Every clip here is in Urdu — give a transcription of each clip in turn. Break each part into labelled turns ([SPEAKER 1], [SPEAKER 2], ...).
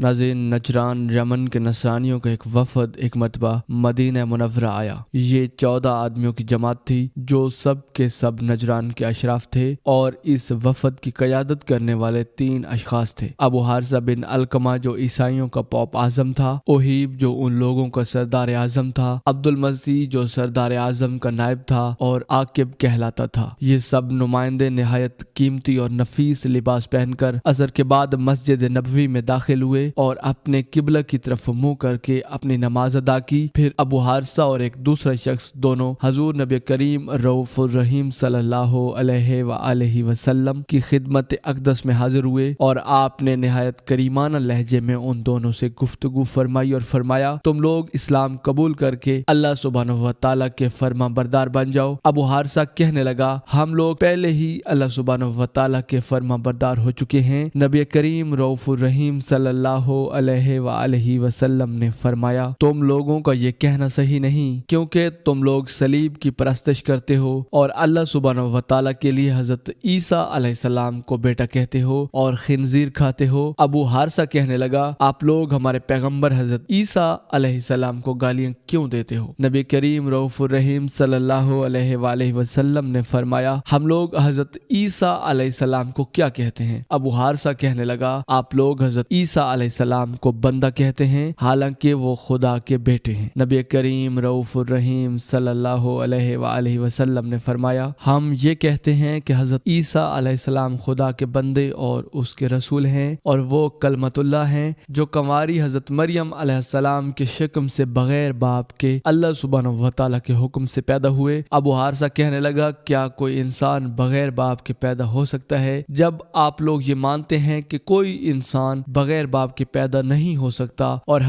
[SPEAKER 1] ناظرین، نجران یمن کے نصرانیوں کا ایک وفد ایک مرتبہ مدینہ منورہ آیا۔ یہ 14 آدمیوں کی جماعت تھی جو سب کے سب نجران کے اشراف تھے، اور اس وفد کی قیادت کرنے والے 3 اشخاص تھے: ابو حارثہ بن علقمہ جو عیسائیوں کا پوپ اعظم تھا، اوہیب جو ان لوگوں کا سردار اعظم تھا، عبد المسیح جو سردار اعظم کا نائب تھا، اور عاقب کہلاتا تھا۔ یہ سب نمائندے نہایت قیمتی اور نفیس لباس پہن کر عصر کے بعد مسجد نبوی میں داخل ہوئے اور اپنے قبلہ کی طرف منہ کر کے اپنی نماز ادا کی۔ پھر ابو حارثہ اور ایک دوسرا شخص دونوں حضور نبی کریم رؤوف الرحیم صلی اللہ علیہ وآلہ وسلم کی خدمت اقدس میں حاضر ہوئے، اور آپ نے نہایت کریمانہ لہجے میں ان دونوں سے گفتگو فرمائی اور فرمایا: تم لوگ اسلام قبول کر کے اللہ سبحانہ و تعالیٰ کے فرما بردار بن جاؤ۔ ابو حارثہ کہنے لگا: ہم لوگ پہلے ہی اللہ سبحانہ و تعالیٰ کے فرما بردار ہو چکے ہیں۔ نبی کریم رؤوف الرحیم صلی اللہ علیہ وآلہ وسلم نے فرمایا: تم لوگوں کا یہ کہنا صحیح نہیں، کیونکہ تم لوگ صلیب کی پرستش کرتے ہو اور اللہ سبحانہ و تعالیٰ کے لیے حضرت عیسیٰ علیہ السلام کو بیٹا کہتے ہو اور خنزیر کھاتے ہو۔ ابو حارثہ کہنے لگا: آپ لوگ ہمارے پیغمبر حضرت عیسیٰ علیہ السلام کو گالیاں کیوں دیتے ہو؟ نبی کریم رؤوف الرحیم صلی اللہ علیہ وآلہ وسلم نے فرمایا: ہم لوگ حضرت عیسیٰ علیہ السلام کو کیا کہتے ہیں؟ ابو حارثہ کہنے لگا: آپ لوگ حضرت عیسیٰ علیہ السلام کو بندہ کہتے ہیں، حالانکہ وہ خدا کے بیٹے ہیں۔ نبی کریم رؤوف الرحیم صلی اللہ علیہ وآلہ وسلم نے فرمایا: ہم یہ کہتے ہیں کہ حضرت عیسیٰ علیہ السلام خدا کے بندے اور اس کے رسول ہیں، اور وہ کلمت اللہ ہیں جو کنواری حضرت مریم علیہ السلام کے شکم سے بغیر باپ کے اللہ سبحانہ و تعالیٰ کے حکم سے پیدا ہوئے۔ ابو حارثہ کہنے لگا: کیا کوئی انسان بغیر باپ کے پیدا ہو سکتا ہے؟ جب آپ لوگ یہ مانتے ہیں کہ کوئی انسان بغیر باپ کے پیدا نہیں ہو سکتا اور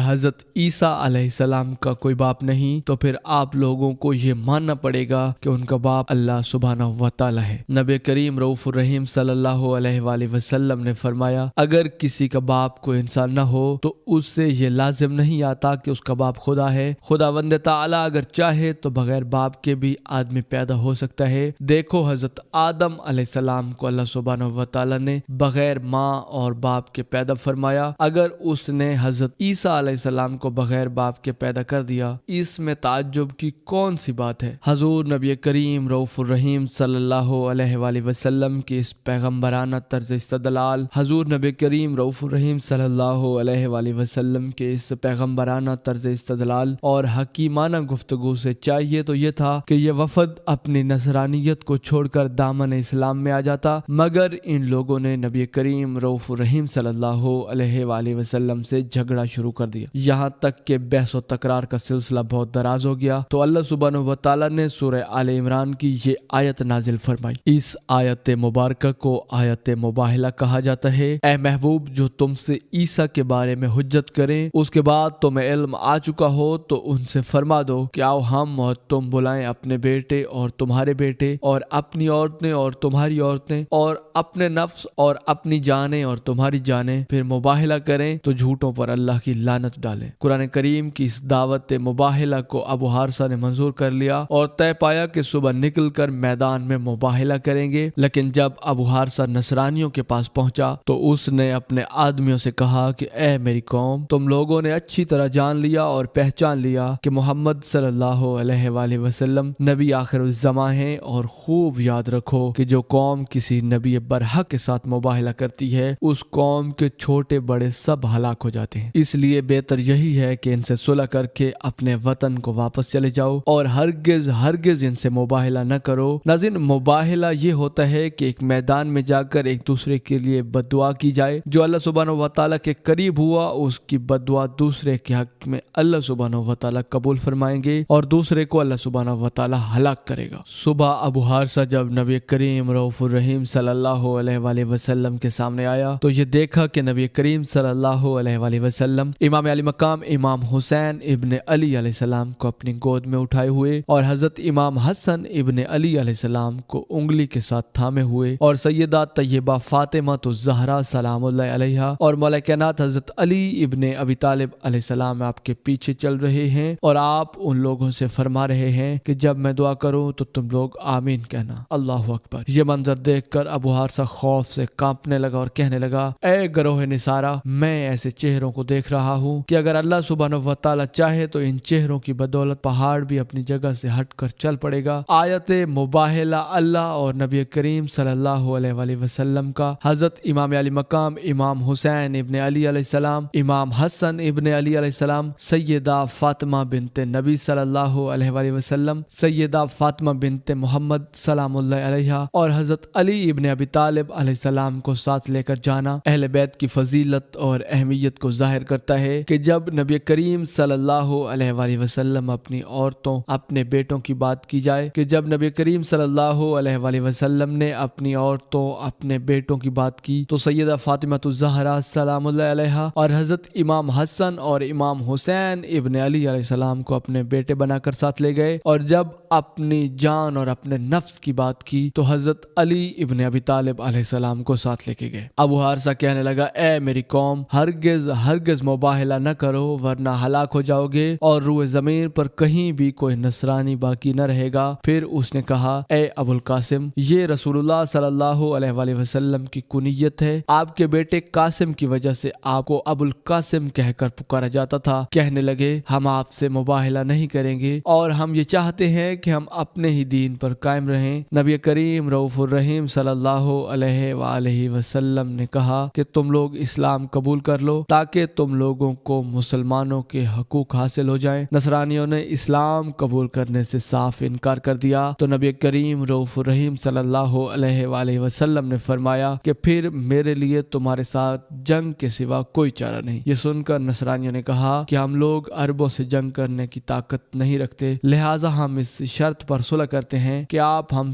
[SPEAKER 1] حضرت عیسیٰ علیہ السلام کا کوئی باپ نہیں، تو پھر آپ لوگوں کو یہ ماننا پڑے گا کہ ان کا باپ اللہ سبحانہ و تعالیٰ ہے۔ نبی کریم رؤوف الرحیم صلی اللہ علیہ وآلہ وسلم نے فرمایا: اگر کسی کا باپ کوئی انسان نہ ہو تو اس سے یہ لازم نہیں آتا کہ اس کا باپ خدا ہے۔ خداوند تعالیٰ اگر چاہے تو بغیر باپ کے بھی آدمی پیدا ہو سکتا ہے۔ دیکھو، حضرت آدم علیہ السلام کو اللہ سبحانہ و تعالیٰ نے بغیر ماں اور باپ کے پیدا فرمایا۔ اگر اس نے حضرت عیسیٰ علیہ السلام کو بغیر باپ کے پیدا کر دیا، اس میں تعجب کی کون سی بات ہے؟ حضور نبی کریم رؤوف الرحیم صلی اللہ علیہ وآلہ وسلم کی اس پیغمبرانہ طرز استدلال، حضور نبی کریم رؤوف الرحیم صلی اللہ علیہ وآلہ وسلم کے اس پیغمبرانہ طرز استدلال اور حکیمانہ گفتگو سے چاہیے تو یہ تھا کہ یہ وفد اپنی نصرانیت کو چھوڑ کر دامن اسلام میں آ جاتا، مگر ان لوگوں نے نبی کریم رؤوف الرحیم صلی اللہ علیہ وآلہ وسلم سے جھگڑا شروع کر دیا، یہاں تک کہ بحث و تکرار کا سلسلہ بہت دراز ہو گیا۔ تو اللہ سبحانہ و تعالیٰ نے سورہ آل عمران کی یہ آیت نازل فرمائی۔ اس آیت مبارکہ کو آیت مباہلہ کہا جاتا ہے۔ اے محبوب، جو تم سے عیسیٰ کے بارے میں حجت کریں، اس کے بعد تمہیں علم آ چکا ہو تو ان سے فرما دو کہ آؤ ہم اور تم بلائیں اپنے بیٹے اور تمہارے بیٹے، اور اپنی عورتیں اور تمہاری عورتیں، اور اپنے نفس اور اپنی جانیں اور تمہاری جانیں، پھر مباہلہ کریں تو جھوٹوں پر اللہ کی لعنت ڈالیں۔ قرآن کریم کی اس دعوت مباہلہ کو ابو حارثہ نے منظور کر لیا اور طے پایا کہ صبح نکل کر میدان میں مباہلہ کریں گے۔ لیکن جب ابو حارثہ نصرانیوں کے پاس پہنچا تو اس نے اپنے آدمیوں سے کہا کہ اے میری قوم، تم لوگوں نے اچھی طرح جان لیا اور پہچان لیا کہ محمد صلی اللہ علیہ وآلہ وسلم نبی آخر الزماں ہیں، اور خوب یاد رکھو کہ جو قوم کسی نبی برحق کے ساتھ مباہلہ کرتی ہے، اس قوم کے چھوٹے بڑے سب ہلاک ہو جاتے ہیں۔ اس لیے بہتر یہی ہے کہ ان سے صلح کر کے اپنے وطن کو واپس چلے جاؤ اور ہرگز ان سے مباہلہ نہ کرو۔ ناظرین، مباہلہ یہ ہوتا ہے کہ ایک میدان میں جا کر ایک دوسرے کے لیے بد دعا کی جائے۔ جو اللہ سبحانہ و تعالیٰ کے قریب ہوا، اس کی بد دعا دوسرے کے حق میں اللہ سبحانہ و تعالیٰ قبول فرمائیں گے اور دوسرے کو اللہ سبحانہ و تعالیٰ ہلاک کرے گا۔ صبح ابو حارثہ جب نبی کریم رؤوف الرحیم صلی اللہ علیہ وآلہ وسلم کے سامنے آیا تو یہ دیکھا کہ نبی کریم صلی اللہ علیہ وآلہ وسلم امام علی مقام امام حسین ابن علی علیہ السلام کو اپنی گود میں اٹھائے ہوئے اور حضرت امام حسن ابن علی علیہ السلام کو انگلی کے ساتھ تھامے ہوئے، اور سیدہ طیبہ فاطمہ الزہرا سلام اللہ علیہا اور مولا کائنات حضرت علی ابن ابی طالب علیہ السلام آپ کے پیچھے چل رہے ہیں، اور آپ ان لوگوں سے فرما رہے ہیں کہ جب میں دعا کروں تو تم لوگ آمین کہنا۔ اللہ اکبر۔ یہ منظر دیکھ کر ابو حارثہ خوف سے کانپنے لگا اور کہنے لگا: اے گروہ نثار فرمایا میں ایسے چہروں کو دیکھ رہا ہوں کہ اگر اللہ سبحانہ و تعالی چاہے تو ان چہروں کی بدولت پہاڑ بھی اپنی جگہ سے ہٹ کر چل پڑے گا۔ آیت مباہلہ اللہ اور نبی کریم صلی اللہ علیہ وآلہ وسلم کا حضرت امام علی مقام امام حسین ابن علی علیہ السلام، امام حسن ابن علی علیہ السلام، سیدہ فاطمہ بنت نبی صلی اللہ علیہ وآلہ وسلم، سیدہ فاطمہ بنت محمد سلام اللہ علیہا اور حضرت علی ابن ابی طالب علیہ السلام کو ساتھ لے کر جانا اہل بیت کی فضیلت اور اہمیت کو ظاہر کرتا ہے کہ جب نبی کریم صلی اللہ علیہ وآلہ وسلم اپنی عورتوں اپنے بیٹوں کی بات کی جائے کہ جب نبی کریم صلی اللہ علیہ وآلہ وسلم نے اپنی عورتوں اپنے بیٹوں کی بات کی تو سیدہ فاطمہ الزہرا سلام اللہ علیہا اور حضرت امام حسن اور امام حسین ابن علی علیہ السلام کو اپنے بیٹے بنا کر ساتھ لے گئے، اور جب اپنی جان اور اپنے نفس کی بات کی تو حضرت علی ابن ابی طالب علیہ السلام کو ساتھ لے کے گئے۔ ابو حارثہ کہنے لگا اے میری قوم، ہرگز مباہلہ نہ کرو ورنہ ہلاک ہو جاؤ گے اور روئے زمین پر کہیں بھی کوئی نصرانی باقی نہ رہے گا۔ پھر اس نے کہا اے ابو القاسم، یہ رسول اللہ صلی اللہ علیہ وآلہ وسلم کی کنیت ہے، آپ کے بیٹے قاسم کی وجہ سے آپ کو ابو القاسم کہہ کر پکارا جاتا تھا۔ کہنے لگے ہم آپ سے مباہلہ نہیں کریں گے اور ہم یہ چاہتے ہیں کہ ہم اپنے ہی دین پر قائم رہیں۔ نبی کریم رؤوف الرحیم صلی اللہ علیہ وآلہ وسلم نے کہا کہ تم لوگ اسلام قبول کر لو تاکہ تم لوگوں کو مسلمانوں کے حقوق حاصل ہو جائیں۔ نصرانیوں نے اسلام قبول کرنے سے صاف انکار کر دیا تو نبی کریم رؤوف الرحیم صلی اللہ علیہ وآلہ وسلم نے فرمایا کہ پھر میرے لیے تمہارے ساتھ جنگ کے سوا کوئی چارہ نہیں۔ یہ سن کر نصرانیوں نے کہا کہ ہم لوگ عربوں سے جنگ کرنے کی طاقت نہیں رکھتے، لہٰذا ہم اس شرط پر صلح کرتے ہیں کہ آپ ہم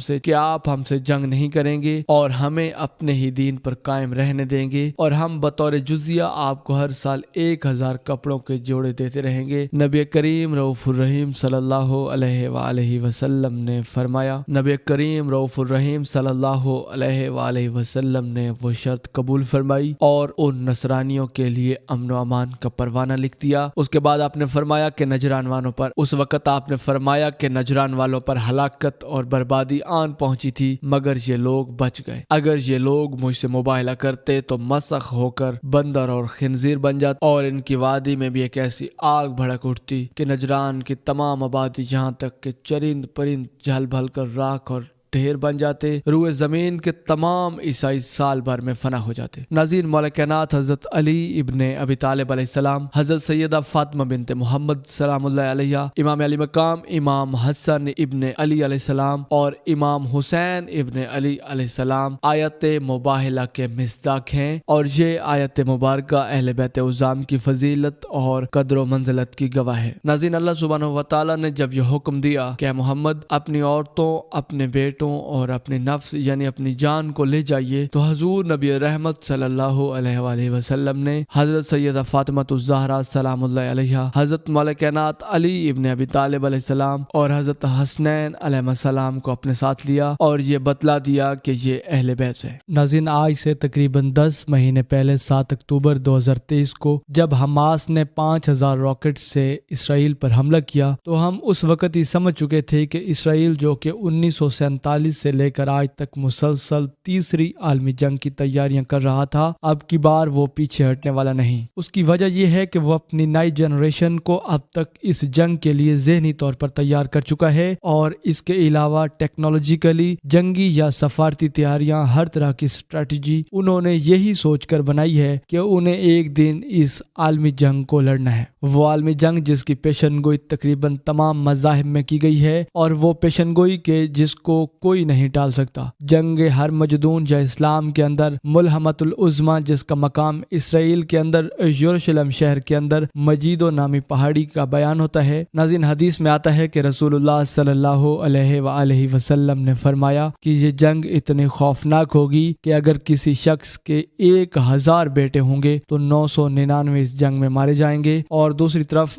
[SPEAKER 1] سے جنگ نہیں کریں گے اور ہمیں اپنے ہی دین پر قائم رہنے دیں گے، اور ہم بطور جزیہ آپ کو ہر سال 1000 کپڑوں کے جوڑے دیتے رہیں گے۔ نبی کریم رؤوف الرحیم صلی اللہ علیہ وآلہ وسلم نے فرمایا، نبی کریم رؤوف الرحیم صلی اللہ علیہ وآلہ وسلم نے وہ شرط قبول فرمائی اور ان نصرانیوں کے لیے امن و امان کا پروانہ لکھ دیا۔ اس کے بعد آپ نے فرمایا کہ نجران والوں پر ہلاکت اور بربادی آن پہنچی تھی، مگر یہ لوگ بچ گئے۔ اگر یہ لوگ مجھ سے مباہلہ کرتے تو مسخ ہو کر بندر اور خنزیر بن جاتے، اور ان کی وادی میں بھی ایک ایسی آگ بھڑک اٹھتی کہ نجران کی تمام آبادی یہاں تک کہ چرند پرند جل بھل کر راکھ اور ڈھیر بن جاتے، روئے زمین کے تمام عیسائی سال بھر میں فنا ہو جاتے۔ ناظرین، مولا کائنات حضرت علی ابن ابی طالب علیہ السلام، حضرت سیدہ فاطمہ بنت محمد سلام اللہ علیہ، امام علی مقام امام حسن ابن علی علیہ السلام اور امام حسین ابن علی علیہ السلام آیت مباہلہ کے مصداق ہیں، اور یہ آیت مبارکہ اہل بیت عظام کی فضیلت اور قدر و منزلت کی گواہ ہے۔ ناظرین، اللہ سبحانہ و تعالیٰ نے جب یہ حکم دیا کہ محمد اپنی عورتوں، اپنے بیٹوں اور اپنے نفس یعنی اپنی جان کو لے جائیے، تو حضور نبی رحمت صلی اللہ علیہ وآلہ وسلم نے حضرت سیدہ فاطمہ الزہرا سلام اللہ علیہا، حضرت مولا کائنات علی ابن ابی طالب علیہ السلام اور حضرت حسنین علیہ السلام کو اپنے ساتھ لیا اور یہ بتلا دیا کہ یہ اہل بیت ہے۔
[SPEAKER 2] ناظرین، آج سے تقریباً 10 مہینے پہلے 7 اکتوبر 2023 کو جب حماس نے 5000 راکٹ سے اسرائیل پر حملہ کیا تو ہم اس وقت ہی سمجھ چکے تھے کہ اسرائیل جو کہ 1947 سے لے کر آج تک مسلسل تیسری عالمی جنگ کی تیاریاں کر رہا تھا، اب کی بار وہ پیچھے ہٹنے والا نہیں۔ اس کی وجہ یہ ہے کہ وہ اپنی نئی جنریشن کو اب تک اس جنگ کے لیے ذہنی طور پر تیار کر چکا ہے، اور اس کے علاوہ ٹیکنالوجیکلی، جنگی یا سفارتی تیاریاں، ہر طرح کی اسٹریٹجی انہوں نے یہی سوچ کر بنائی ہے کہ انہیں ایک دن اس عالمی جنگ کو لڑنا ہے۔ وہ عالمی جنگ جس کی پیشن گوئی تقریباً تمام مذاہب میں کی گئی ہے، اور وہ پیشن گوئی کے جس کو کوئی نہیں ٹال سکتا۔ جنگ ہر مجدون یا اسلام کے اندر ملحمت العظما، جس کا مقام اسرائیل کے اندر یروشلم شہر کے اندر مجیدو نامی پہاڑی کا بیان ہوتا ہے۔ ناظرین، حدیث میں آتا ہے کہ رسول اللہ صلی اللہ علیہ وآلہ وسلم نے فرمایا کہ یہ جنگ اتنی خوفناک ہوگی کہ اگر کسی شخص کے 1000 بیٹے ہوں گے تو 999 اس جنگ میں مارے جائیں گے، اور دوسری طرف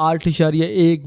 [SPEAKER 2] 8.1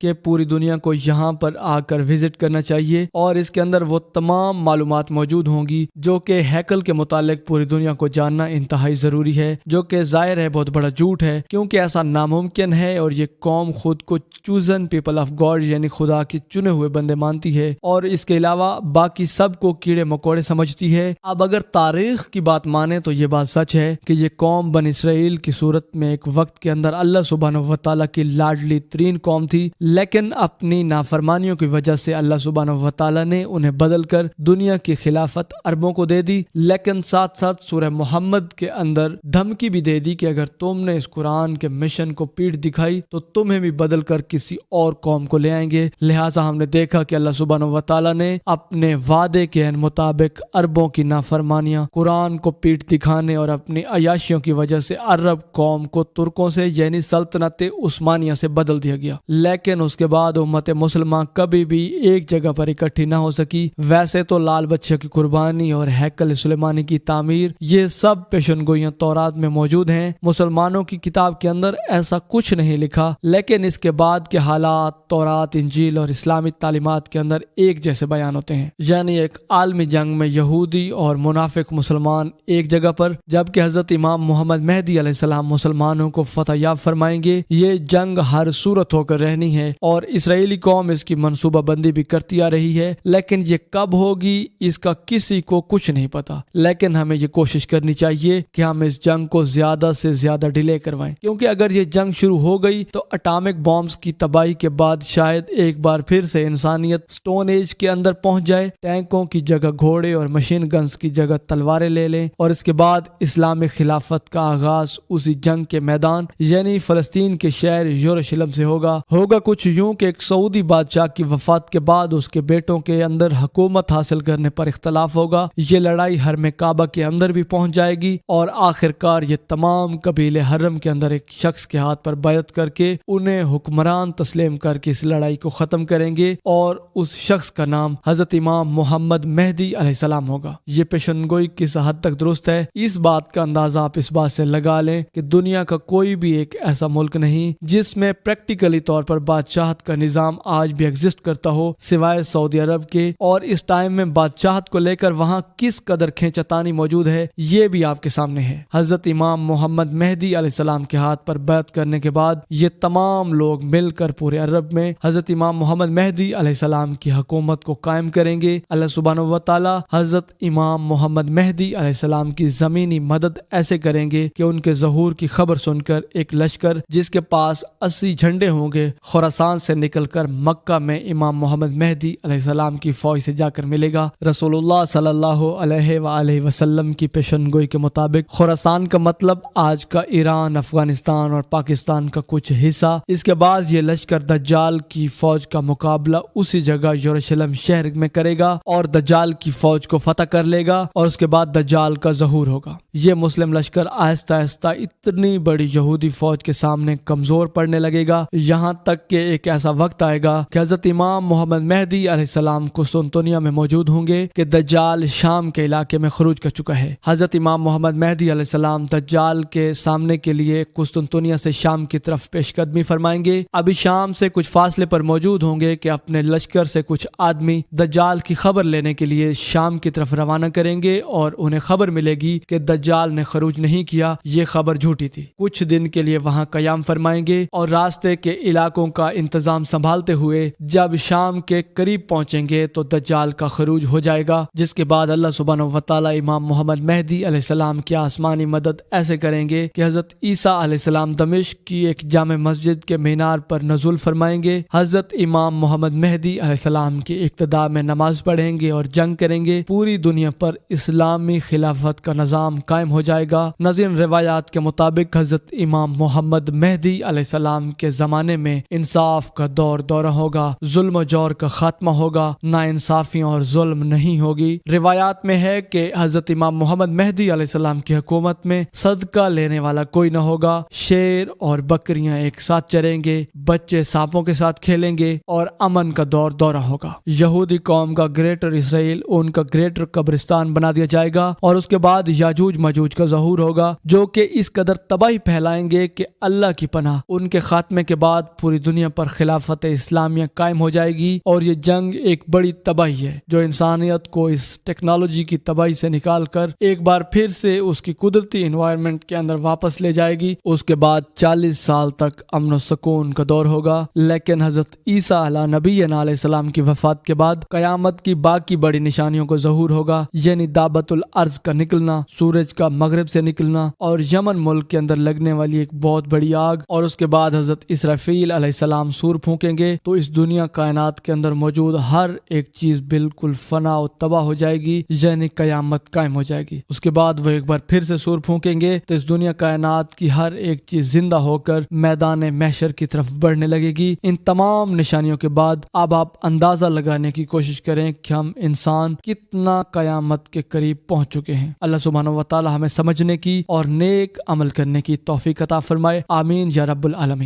[SPEAKER 2] کہ پوری دنیا کو یہاں پر آ کر وزٹ کرنا چاہیے اور اس کے اندر وہ تمام معلومات موجود ہوں گی جو کہ ہیکل کے متعلق پوری دنیا کو جاننا انتہائی ضروری ہے، جو کہ ظاہر ہے بہت بڑا جھوٹ ہے، کیونکہ ایسا ناممکن ہے اور یہ قوم خود کو چوزن پیپل آف گاڈ یعنی خدا کے چنے ہوئے بندے مانتی ہے اور اس کے علاوہ باقی سب کو کیڑے مکوڑے سمجھتی ہے۔ اب اگر تاریخ کی بات مانے تو یہ بات سچ ہے کہ یہ قوم بنی اسرائیل کی صورت میں ایک وقت کے اندر اللہ سبحانہ و تعالیٰ کی لاڈلی ترین قوم تھی، لیکن اپنی نافرمانیوں کی وجہ سے اللہ سبحانہ و تعالیٰ نے انہیں بدل کر دنیا کی خلافت عربوں کو دے دی، لیکن ساتھ ساتھ سورہ محمد کے اندر دھمکی بھی دے دی کہ اگر تم نے اس قرآن کے مشن کو پیٹھ دکھائی تو تمہیں بھی بدل کر کسی اور قوم کو لے آئیں گے۔ لہٰذا ہم نے دیکھا کہ اللہ سبحانہ و تعالیٰ نے اپنے وعدے کے مطابق عربوں کی نافرمانیاں، قرآن کو پیٹھ دکھانے اور اپنی عیاشیوں کی وجہ سے عرب قوم کو ترکوں سے یعنی سلطنت عثمانیہ سے بدل دیا گیا، لیکن اس کے بعد امت مسلمہ کبھی بھی ایک جگہ پر اکٹھی نہ ہو سکی۔ ویسے تو لال بچے کی قربانی اور ہیکل سلیمانی کی تعمیر یہ سب پیشن گوئیاں تورات میں موجود ہیں، مسلمانوں کی کتاب کے اندر ایسا کچھ نہیں لکھا، لیکن اس کے بعد کے حالات تورات، انجیل اور اسلامی تعلیمات کے اندر ایک جیسے بیان ہوتے ہیں، یعنی ایک عالمی جنگ میں یہودی اور منافق مسلمان ایک جگہ پر، جبکہ حضرت امام محمد مہدی علیہ السلام مسلمانوں کو فتح یاب فرمائیں گے۔ یہ جنگ ہر صورت ہو کر رہنی ہے اور اسرائیلی قوم اس کی منصوبہ بندی بھی کرتی آ رہی ہے، لیکن یہ کب ہوگی اس کا کسی کو کچھ نہیں پتا، لیکن ہمیں یہ کوشش کرنی چاہیے کہ ہم اس جنگ کو زیادہ سے زیادہ ڈیلے کروائیں، کیونکہ اگر یہ جنگ شروع ہو گئی تو اٹامک بامز کی تباہی کے بعد شاید ایک بار پھر سے انسانیت سٹون ایج کے اندر پہنچ جائے، ٹینکوں کی جگہ گھوڑے اور مشین گنز کی جگہ تلواریں لے لیں اور اس کے بعد اسلامی خلافت کا آغاز اسی جنگ کے میدان یعنی فلسطین کے شہر یروشلم سے ہوگا کچھ یوں کہ ایک سعودی بادشاہ کی وفات کے بعد اس کے بیٹوں کے اندر حکومت حاصل کرنے پر اختلاف ہوگا، یہ لڑائی حرم کعبہ کے اندر بھی پہنچ جائے گی اور آخر کار یہ تمام قبیلے حرم کے اندر ایک شخص کے ہاتھ پر بیعت کر کے انہیں حکمران تسلیم کر کے اس لڑائی کو ختم کریں گے اور اس شخص کا نام حضرت امام محمد مہدی علیہ السلام ہوگا۔ یہ پیشن گوئی کس حد تک درست ہے، اس بات کا اندازہ آپ اس بات سے لگا لیں کہ دنیا کا کوئی بھی ایک ایسا ملک نہیں جس میں پریکٹیکلی طور پر بادشاہت کا نظام آج بھی ایگزسٹ کرتا ہو سوائے سعودی عرب کے، اور اس ٹائم میں بادشاہت کو لے کر وہاں کس قدر کھینچتانی موجود ہے یہ بھی آپ کے سامنے ہے۔ حضرت امام محمد مہدی علیہ السلام کے ہاتھ پر بیعت کرنے کے بعد یہ تمام لوگ مل کر پورے عرب میں حضرت امام محمد مہدی علیہ السلام کی حکومت کو قائم کریں گے۔ اللہ سبحانہ و تعالی حضرت امام محمد مہدی علیہ السلام کی زمینی مدد ایسے کریں گے کہ ان کے ظہور کی خبر سن کر ایک لشکر جس کے پاس 80 جھنڈے ہوں گے خراسان سے نکل کر مکہ میں امام محمد مہدی علیہ السلام کی فوج سے جا کر ملے گا۔ رسول اللہ صلی اللہ علیہ وآلہ وسلم کی پیشن گوئی کے مطابق خراسان کا مطلب آج کا ایران، افغانستان اور پاکستان کا کچھ حصہ۔ اس کے بعد یہ لشکر دجال کی فوج کا مقابلہ اسی جگہ یروشلم شہر میں کرے گا اور دجال کی فوج کو فتح کر لے گا اور اس کے بعد دجال کا ظہور ہوگا۔ یہ مسلم لشکر آہستہ آہستہ اتنی بڑی یہودی فوج کے سامنے کمزور پڑنے لگے گا، یہاں تک کہ ایک ایسا وقت آئے گا کہ حضرت امام محمد مہدی علیہ السلام قسطنطنیہ میں موجود ہوں گے کہ دجال شام کے علاقے میں خروج کر چکا ہے۔ حضرت امام محمد مہدی علیہ السلام دجال کے سامنے کے لیے قسطنطنیہ سے شام کی طرف پیش قدمی فرمائیں گے۔ ابھی شام سے کچھ فاصلے پر موجود ہوں گے کہ اپنے لشکر سے کچھ آدمی دجال کی خبر لینے کے لیے شام کی طرف روانہ کریں گے اور انہیں خبر ملے گی کہ دجال نے خروج نہیں کیا، یہ خبر جھوٹی تھی۔ کچھ دن کے لیے وہاں قیام فرمائیں گے اور راستے کے علاقوں کا انتظام سنبھالتے ہوئے جب شام کے قریب پہنچیں گے تو دجال کا خروج ہو جائے گا، جس کے بعد اللہ سبحانہ و تعالی امام محمد مہدی علیہ السلام کی آسمانی مدد ایسے کریں گے کہ حضرت عیسیٰ علیہ السلام دمشق کی ایک جامع مسجد کے مینار پر نزول فرمائیں گے، حضرت امام محمد مہدی علیہ السلام کی اقتداء میں نماز پڑھیں گے اور جنگ کریں گے، پوری دنیا پر اسلامی خلافت کا نظام قائم ہو جائے گا۔ نظیر روایات کے مطابق حضرت امام محمد مہدی علیہ السلام کے زمانے میں انصاف کا دورہ ہوگا، ظلم و جور کا خاتمہ ہوگا، ناانصافیوں اور ظلم نہیں ہوگی۔ روایات میں ہے کہ حضرت امام محمد مہدی علیہ السلام کی حکومت میں صدقہ لینے والا کوئی نہ ہوگا، شیر اور بکریاں ایک ساتھ چریں گے، بچے سانپوں کے ساتھ کھیلیں گے اور امن کا دورہ ہوگا۔ یہودی قوم کا گریٹر اسرائیل ان کا گریٹر قبرستان بنا دیا جائے گا اور اس کے بعد یاجوج ماجوج کا ظہور ہوگا جو کہ اس قدر تباہی پھیلائیں گے کہ اللہ کی پناہ ان کے خاتمے کے بعد پوری دنیا پر خلافت اسلامیہ قائم ہو جائے گی، اور یہ جنگ ایک بڑی تباہی ہے جو انسانیت کو اس ٹیکنالوجی کی تباہی سے نکال کر ایک بار پھر سے اس کی قدرتی انوائرمنٹ کے اندر واپس لے جائے گی۔ اس کے بعد 40 سال تک امن و سکون کا دور ہوگا، لیکن حضرت عیسیٰ علیہ نبینا علیہ السلام کی وفات کے بعد قیامت کی باقی بڑی نشانیوں کو ظہور ہوگا، یعنی دابت الارض کا نکلنا، سورج کا مغرب سے نکلنا، اور یمن ملک کے اندر لگنے والی ایک بہت بڑی آگ، اور اس کے بعد حضرت اسرافیل علیہ السلام سور پھونکیں گے تو اس دنیا کائنات کے اندر موجود ہر ایک چیز بالکل فنا و تباہ ہو جائے گی، یعنی قیامت قائم ہو جائے گی۔ اس کے بعد وہ ایک بار پھر سے سور پھونکیں گے تو اس دنیا کائنات کی ہر ایک چیز زندہ ہو کر میدان محشر کی طرف بڑھنے لگے گی۔ ان تمام نشانیوں کے بعد اب آپ اندازہ لگانے کی کوشش کریں کہ ہم انسان کتنا قیامت کے قریب پہنچ چکے ہیں۔ اللہ سبحانہ و تعالی ہمیں سمجھنے کی اور نیک عمل کرنے کی توفیق عطا فرمائے، آمین یا رب العالمین۔